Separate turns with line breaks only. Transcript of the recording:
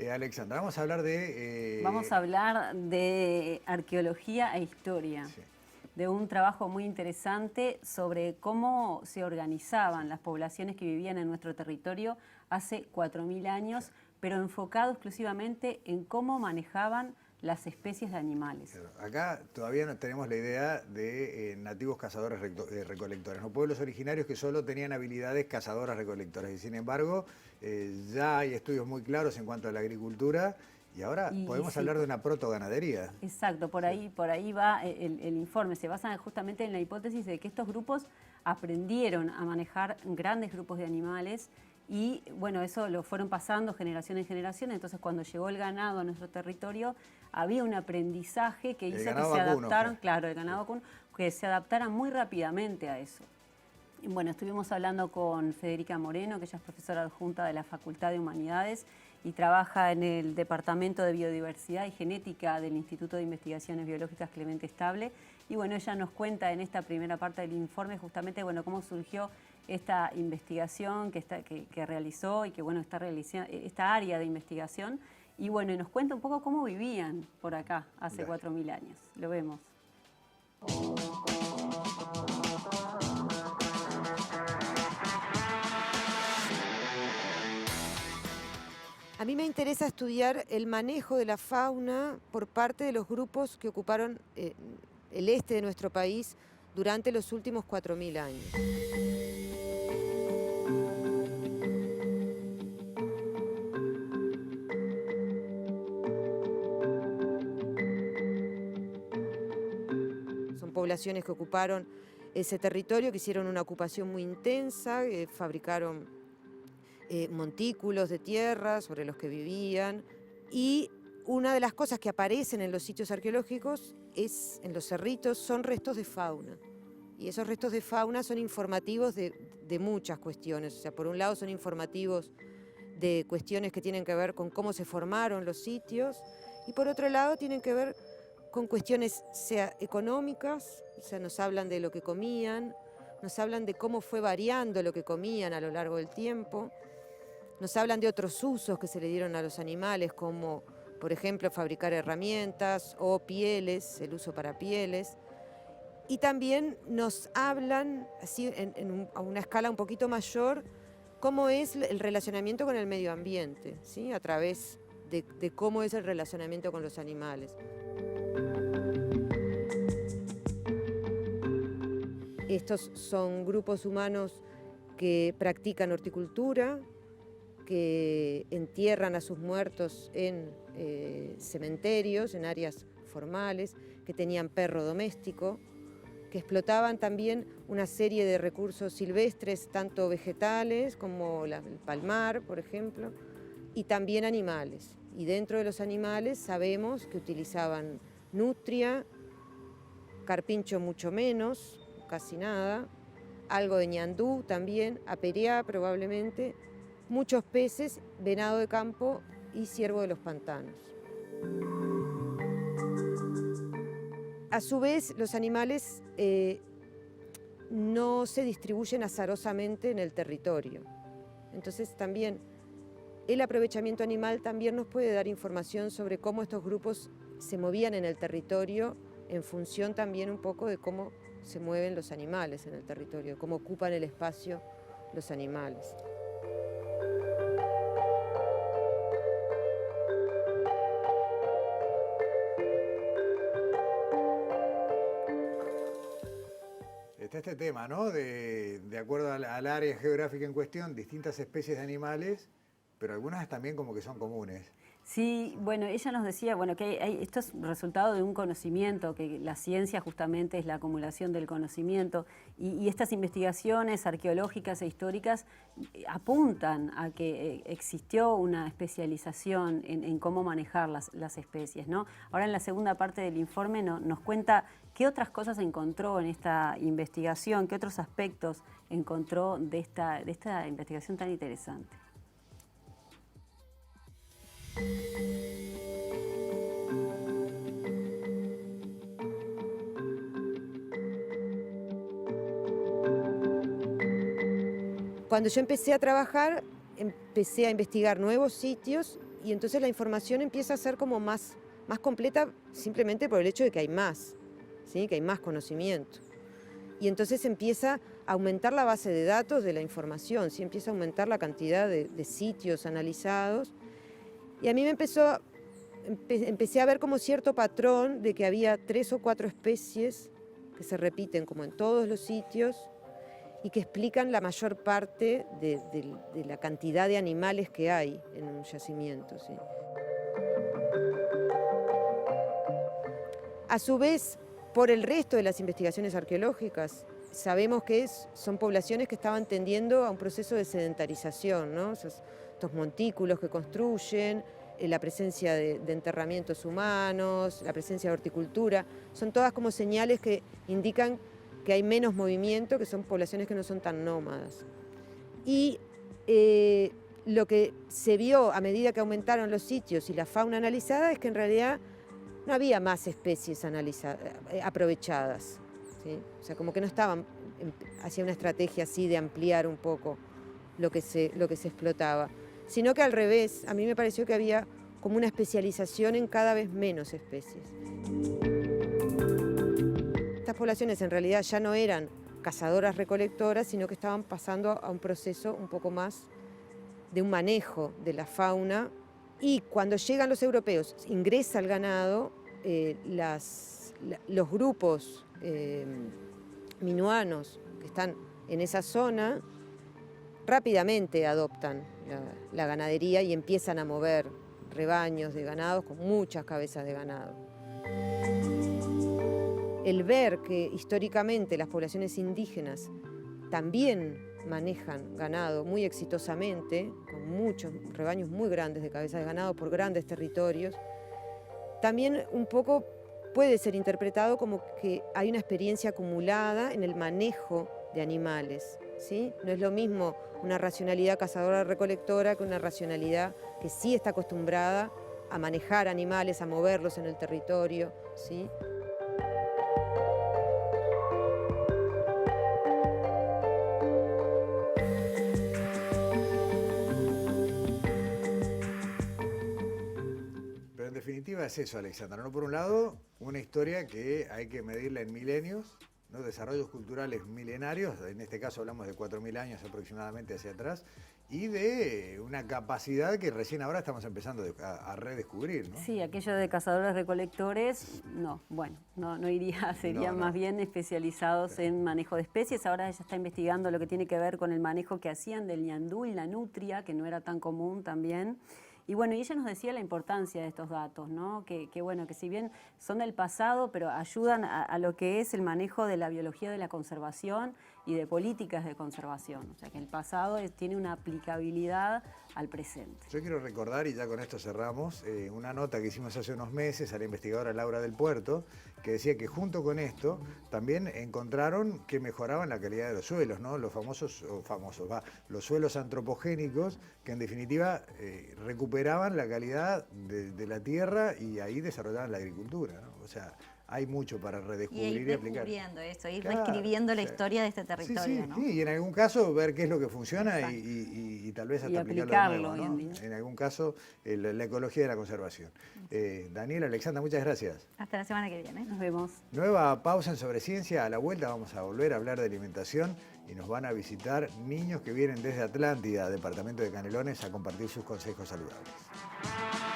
Alexandra, vamos a hablar de...
Vamos a hablar de arqueología e historia,
sí.
de un trabajo muy interesante sobre cómo se organizaban las poblaciones que vivían en nuestro territorio hace 4.000 años, pero enfocado exclusivamente en cómo manejaban las especies de animales.
Claro, acá todavía no tenemos la idea de nativos cazadores recolectores, ¿no? Pueblos originarios que solo tenían habilidades cazadoras recolectoras. Y sin embargo, ya hay estudios muy claros en cuanto a la agricultura y ahora podemos
Sí,
hablar de una protoganadería.
exacto, por ahí va el informe. Se basa justamente en la hipótesis de que estos grupos aprendieron a manejar grandes grupos de animales y bueno, eso lo fueron pasando generación en generación. Entonces cuando llegó el ganado a nuestro territorio había un aprendizaje que hizo que se adaptaran, claro, el ganado vacuno, que se adaptaran muy rápidamente a eso. Y bueno, estuvimos hablando con Federica Moreno, que ella es profesora adjunta de la Facultad de Humanidades y trabaja en el Departamento de Biodiversidad y Genética del Instituto de Investigaciones Biológicas Clemente Estable. Y bueno, ella nos cuenta en esta primera parte del informe justamente, bueno, cómo surgió esta investigación que realizó y que, bueno, está realizando esta área de investigación. Y bueno, y nos cuenta un poco cómo vivían por acá hace 4.000 años. Lo vemos.
A mí me interesa estudiar el manejo de la fauna por parte de los grupos que ocuparon el este de nuestro país durante los últimos 4.000 años. Son poblaciones que ocuparon ese territorio, que hicieron una ocupación muy intensa, fabricaron montículos de tierra sobre los que vivían. Y una de las cosas que aparecen en los sitios arqueológicos en los cerritos, son restos de fauna. Y esos restos de fauna son informativos de muchas cuestiones. O sea, por un lado son informativos de cuestiones que tienen que ver con cómo se formaron los sitios, y por otro lado tienen que ver con cuestiones sea económicas, o sea, nos hablan de lo que comían, nos hablan de cómo fue variando lo que comían a lo largo del tiempo, nos hablan de otros usos que se le dieron a los animales, como por ejemplo fabricar herramientas o pieles, el uso para pieles. Y también nos hablan, así a una escala un poquito mayor, cómo es el relacionamiento con el medio ambiente, ¿sí? A través de cómo es el relacionamiento con los animales. Estos son grupos humanos que practican horticultura, que entierran a sus muertos en cementerios, en áreas formales, que tenían perro doméstico, que explotaban también una serie de recursos silvestres, tanto vegetales como el palmar, por ejemplo, y también animales. Y dentro de los animales sabemos que utilizaban nutria, carpincho mucho menos, casi nada, algo de ñandú también, aperiá probablemente, muchos peces, venado de campo y ciervo de los pantanos. A su vez, los animales no se distribuyen azarosamente en el territorio. Entonces también el aprovechamiento animal también nos puede dar información sobre cómo estos grupos se movían en el territorio en función también un poco de cómo se mueven los animales en el territorio, cómo ocupan el espacio los animales.
Está este tema, ¿no? De acuerdo al área geográfica en cuestión, distintas especies de animales, pero algunas también como que son comunes.
Sí, bueno, ella nos decía, bueno, que esto es resultado de un conocimiento, que la ciencia justamente es la acumulación del conocimiento, y estas investigaciones arqueológicas e históricas apuntan a que existió una especialización en cómo manejar las especies, ¿no? Ahora en la segunda parte del informe nos cuenta qué otras cosas encontró en esta investigación, qué otros aspectos encontró de esta investigación tan interesante. Cuando yo empecé a trabajar, empecé a investigar nuevos sitios
y entonces la información empieza a ser como más completa simplemente por el hecho de que hay más, ¿sí? Que hay más conocimiento. Y entonces empieza a aumentar la base de datos de la información, ¿sí? Empieza a aumentar la cantidad de sitios analizados. Y a mí empecé a ver como cierto patrón de que había 3 o 4 especies que se repiten como en todos los sitios y que explican la mayor parte de la cantidad de animales que hay en un yacimiento, ¿sí? A su vez, por el resto de las investigaciones arqueológicas, sabemos que son poblaciones que estaban tendiendo a un proceso de sedentarización, ¿no? Estos montículos que construyen, la presencia de enterramientos humanos, la presencia de horticultura, son todas como señales que indican que hay menos movimiento, que son poblaciones que no son tan nómadas. Y lo que se vio a medida que aumentaron los sitios y la fauna analizada es que en realidad no había más especies aprovechadas, ¿sí? O sea, como que no estaban hacia una estrategia así de ampliar un poco lo que se explotaba, sino que al revés, a mí me pareció que había como una especialización en cada vez menos especies. Estas poblaciones en realidad ya no eran cazadoras-recolectoras, sino que estaban pasando a un proceso un poco más de un manejo de la fauna. Y cuando llegan los europeos, ingresa el ganado, los grupos minuanos que están en esa zona rápidamente adoptan la ganadería y empiezan a mover rebaños de ganados con muchas cabezas de ganado. El ver que históricamente las poblaciones indígenas también manejan ganado muy exitosamente, con muchos rebaños muy grandes de cabezas de ganado por grandes territorios, también un poco puede ser interpretado como que hay una experiencia acumulada en el manejo de animales, ¿sí? No es lo mismo una racionalidad cazadora-recolectora que una racionalidad que sí está acostumbrada a manejar animales, a moverlos en el territorio, ¿sí?
Pero en definitiva es eso, Alexandra, ¿no? Por un lado, una historia que hay que medirla en milenios, ¿no? Desarrollos culturales milenarios, en este caso hablamos de 4.000 años aproximadamente hacia atrás, y de una capacidad que recién ahora estamos empezando a redescubrir, ¿no?
Sí, aquello de cazadores-recolectores, no, bueno, no iría, serían más bien especializados en manejo de especies. Ahora ella está investigando lo que tiene que ver con el manejo que hacían del ñandú y la nutria, que no era tan común también. Y bueno, y ella nos decía la importancia de estos datos, ¿no? Que bueno, que si bien son del pasado, pero ayudan a lo que es el manejo de la biología de la conservación y de políticas de conservación. O sea, que el pasado tiene una aplicabilidad al presente.
Yo quiero recordar, y ya con esto cerramos, una nota que hicimos hace unos meses a la investigadora Laura del Puerto, que decía que junto con esto también encontraron que mejoraban la calidad de los suelos, ¿no? Los los suelos antropogénicos, que en definitiva recuperaban la calidad de la tierra y ahí desarrollaban la agricultura, ¿no? O sea, hay mucho para redescubrir y aplicar.
Descubriendo eso, ir reescribiendo la historia de este territorio,
sí,
¿no?
Sí, y en algún caso ver qué es lo que funciona y tal vez hasta aplicarlo de nuevo, ¿no?
Hoy en día.
En algún caso, la ecología de la conservación. Daniela, Alexandra, muchas gracias.
Hasta la semana que viene.
Nos vemos.
Nueva pausa en Sobre Ciencia. A la vuelta vamos a volver a hablar de alimentación y nos van a visitar niños que vienen desde Atlántida, departamento de Canelones, a compartir sus consejos saludables.